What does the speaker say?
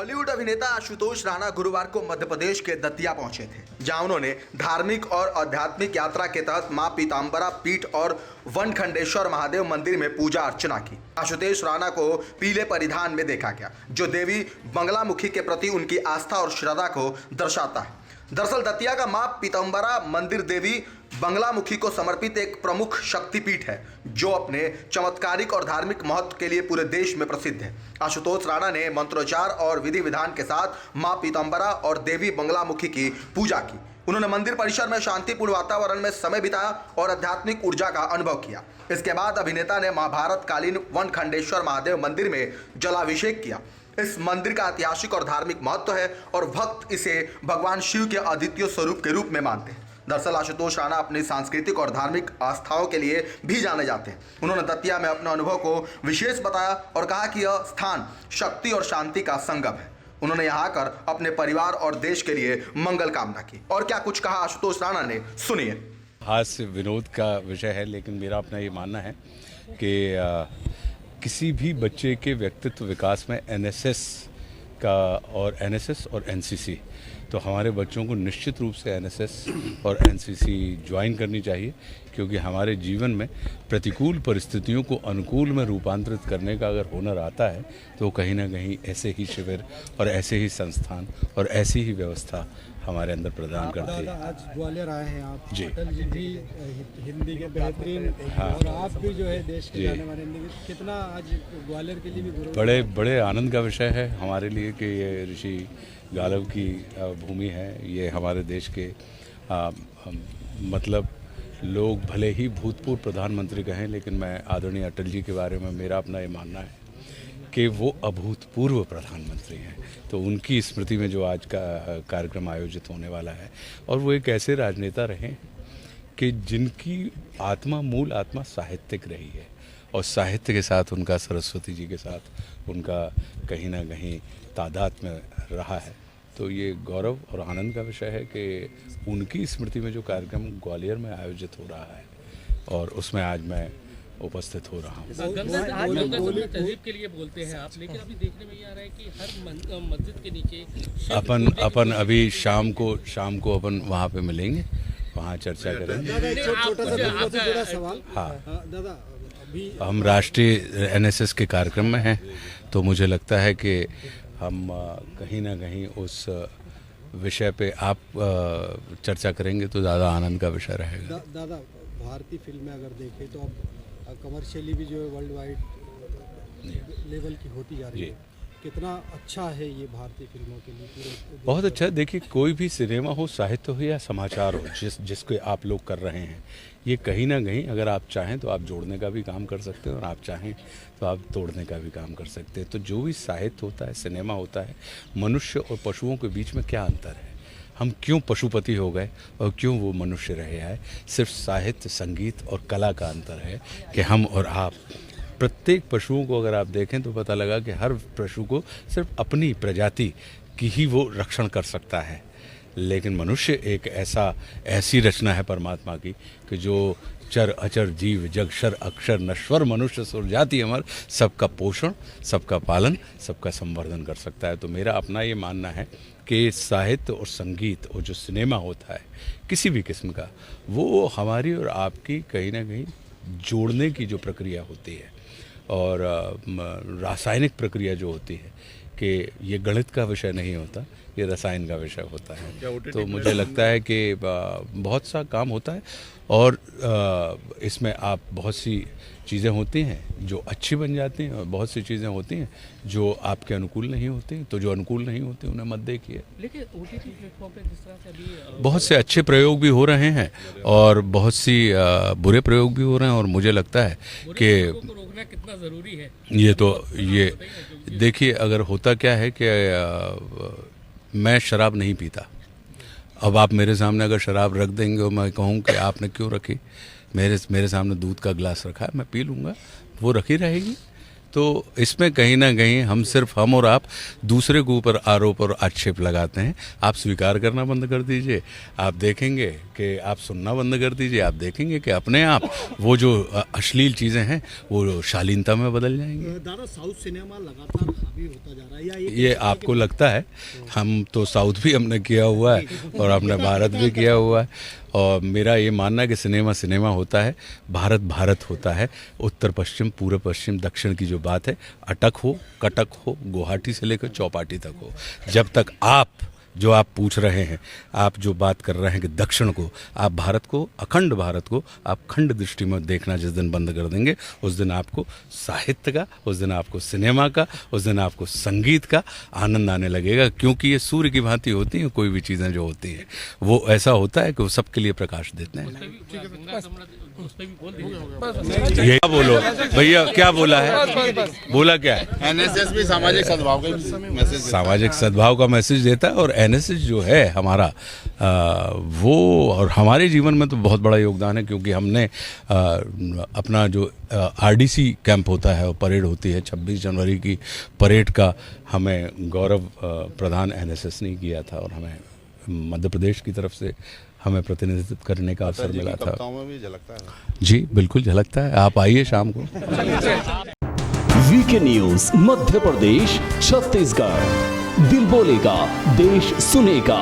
बॉलीवुड अभिनेता आशुतोष राणा गुरुवार को मध्य प्रदेश के दतिया पहुंचे थे, जहां उन्होंने धार्मिक और आध्यात्मिक यात्रा के तहत मां पीताम्बरा पीठ और वनखंडेश्वर महादेव मंदिर में पूजा अर्चना की। आशुतोष राणा को पीले परिधान में देखा गया, जो देवी बंगलामुखी के प्रति उनकी आस्था और श्रद्धा को दर्शाता है। दरअसल दतिया का मां पीताम्बरा मंदिर देवी बंगलामुखी को समर्पित एक प्रमुख शक्तिपीठ है, जो अपने चमत्कारिक और धार्मिक महत्व के लिए पूरे देश में प्रसिद्ध है। आशुतोष राणा ने मंत्रोच्चार और विधि विधान के साथ मां पीताम्बरा और देवी बंगलामुखी की पूजा की। उन्होंने मंदिर परिसर में शांतिपूर्ण वातावरण में समय बिताया और आध्यात्मिक ऊर्जा का अनुभव किया। इसके बाद अभिनेता ने महाभारत कालीन वनखंडेश्वर महादेव मंदिर में जलाभिषेक किया। इस मंदिर का ऐतिहासिक और धार्मिक महत्व है और भक्त इसे भगवान शिव के अद्वितीय स्वरूप के रूप में मानते हैं। दरअसल आशुतोष राणा अपनी सांस्कृतिक और धार्मिक आस्थाओं के लिए भी जाने जाते हैं। उन्होंने दतिया में अपने अनुभव को विशेष बताया और कहा कि यह स्थान शक्ति और शांति का संगम है। उन्होंने यहाँ आकर अपने परिवार और देश के लिए मंगल कामना की। और क्या कुछ कहा आशुतोष राणा ने, सुनिए। हास्य विनोद का विषय है, लेकिन मेरा अपना ये मानना है कि किसी भी बच्चे के व्यक्तित्व विकास में एनएसएस और एनसीसी, तो हमारे बच्चों को निश्चित रूप से एनएसएस और एनसीसी ज्वाइन करनी चाहिए, क्योंकि हमारे जीवन में प्रतिकूल परिस्थितियों को अनुकूल में रूपांतरित करने का अगर हुनर आता है तो कहीं ना कहीं ऐसे ही शिविर और ऐसे ही संस्थान और ऐसी ही व्यवस्था हमारे अंदर प्रदान करती है। आज ग्वालियर आए हैं आप जी। अटल जी भी हिंदी के बेहतरीन, और आप भी जो है देश के जाने माने हिंदी के, कितना आज ग्वालियर के लिए भी बड़े आनंद का विषय है हमारे लिए कि ये ऋषि गालव की भूमि है। ये हमारे देश के मतलब लोग भले ही भूतपूर्व प्रधानमंत्री कहें, लेकिन मैं आदरणीय अटल जी के बारे में मेरा अपना ये मानना है कि वो अभूतपूर्व प्रधानमंत्री हैं। तो उनकी स्मृति में जो आज का कार्यक्रम आयोजित होने वाला है, और वो एक ऐसे राजनेता रहे कि जिनकी मूल आत्मा साहित्यिक रही है, और साहित्य के साथ उनका, सरस्वती जी के साथ उनका कहीं ना कहीं तादाद में रहा है। तो ये गौरव और आनंद का विषय है कि उनकी स्मृति में जो कार्यक्रम ग्वालियर में आयोजित हो रहा है, और उसमें आज मैं उपस्थित हो रहा हूँ। तहजीब के लिए बोलते हैं आप, लेकिन अभी देखने में ये आ रहा है कि हर मस्जिद के नीचे अपन अभी शाम को अपन वहाँ पे मिलेंगे, वहाँ चर्चा करेंगे। छोटा सा जुड़ा सवाल। हाँ दादा, अभी हम राष्ट्रीय एनएसएस के कार्यक्रम में हैं, तो मुझे लगता है कि हम कहीं ना कहीं उस विषय पे आप चर्चा करेंगे तो ज़्यादा आनंद का विषय रहेगा। दादा, भारतीय फिल्में अगर देखें तो अब कमर्शियली भी जो है वर्ल्ड वाइड लेवल की होती जा रही है। कितना अच्छा है ये भारतीय फिल्मों के लिए? पूरे बहुत अच्छा है। देखिए, कोई भी सिनेमा हो, साहित्य हो या समाचार हो, जिसको आप लोग कर रहे हैं, ये कहीं ना कहीं अगर आप चाहें तो आप जोड़ने का भी काम कर सकते हैं, और आप चाहें तो आप तोड़ने का भी काम कर सकते हैं। तो जो भी साहित्य होता है, सिनेमा होता है, मनुष्य और पशुओं के बीच में क्या अंतर है? हम क्यों पशुपति हो गए और क्यों वो मनुष्य रहे हैं? सिर्फ साहित्य, संगीत और कला का अंतर है कि हम और आप। प्रत्येक पशुओं को अगर आप देखें तो पता लगा कि हर पशु को सिर्फ अपनी प्रजाति की ही वो रक्षण कर सकता है, लेकिन मनुष्य एक ऐसी रचना है परमात्मा की कि जो चर अचर जीव जगक्षर अक्षर नश्वर मनुष्य सुर जाति अमर, सबका पोषण, सबका पालन, सबका संवर्धन कर सकता है। तो मेरा अपना ये मानना है कि साहित्य और संगीत और जो सिनेमा होता है किसी भी किस्म का, वो हमारी और आपकी कहीं ना कहीं जोड़ने की जो प्रक्रिया होती है, और रासायनिक प्रक्रिया जो होती है, कि ये गणित का विषय नहीं होता, ये रसायन का विषय होता है। तो मुझे लगता है कि बहुत सा काम होता है, और इसमें आप बहुत सी चीज़ें होती हैं जो अच्छी बन जाती हैं, और बहुत सी चीज़ें होती हैं जो आपके अनुकूल नहीं होती। तो जो अनुकूल नहीं होती उन्हें मत देखिए। लेकिन ओटीटी प्लेटफॉर्म पे जिस तरह से अभी बहुत से अच्छे प्रयोग भी हो रहे हैं और बहुत सी बुरे प्रयोग भी हो रहे हैं, और मुझे लगता है कि रोकना कितना ज़रूरी है। ये देखिए, अगर होता क्या है कि मैं शराब नहीं पीता। अब आप मेरे सामने अगर शराब रख देंगे और मैं कहूँ कि आपने क्यों रखी, मेरे सामने दूध का गिलास रखा है, मैं पी लूँगा, वो रखी रहेगी। तो इसमें कहीं ना कहीं हम और आप दूसरे के ऊपर आरोप और आक्षेप लगाते हैं। आप स्वीकार करना बंद कर दीजिए, आप देखेंगे कि आप सुनना बंद कर दीजिए, आप देखेंगे कि अपने आप वो जो अश्लील चीज़ें हैं वो शालीनता में बदल जाएंगी। दादा, साउथ सिनेमा लगातार हावी होता जा रहा है या ये आपको लगता है? हम तो साउथ भी हमने किया हुआ है और हमने भारत भी किया हुआ है, और मेरा ये मानना है कि सिनेमा सिनेमा होता है, भारत भारत होता है। उत्तर पश्चिम, पूर्व पश्चिम, दक्षिण की जो बात है, अटक हो, कटक हो, गुवाहाटी से लेकर चौपाटी तक हो, जब तक आप जो आप पूछ रहे हैं, आप जो बात कर रहे हैं कि दक्षिण को, आप भारत को, अखंड भारत को आप खंड दृष्टि में देखना जिस दिन बंद कर देंगे, उस दिन आपको साहित्य का, उस दिन आपको सिनेमा का, उस दिन आपको संगीत का आनंद आने लगेगा। क्योंकि ये सूर्य की भांति होती हैं, कोई भी चीज़ें जो होती हैं वो ऐसा होता है कि वो सबके लिए प्रकाश देते हैं। ये क्या बोलो भैया, क्या बोला है? बोला क्या है? एनएसएस भी सामाजिक सद्भाव का मैसेज, सामाजिक सद्भाव का मैसेज देता है, और एनएसएस जो है हमारा वो और हमारे जीवन में तो बहुत बड़ा योगदान है। क्योंकि हमने अपना जो आरडीसी कैंप होता है और परेड होती है 26 जनवरी की परेड का हमें गौरव प्रदान एनएसएस ने किया था, और हमें मध्य प्रदेश की तरफ से हमें प्रतिनिधित्व करने का अवसर मिला था। में भी झलकता है। जी बिल्कुल झलकता है, आप आइए शाम को। वीके न्यूज मध्य प्रदेश छत्तीसगढ़, दिल बोलेगा देश सुनेगा।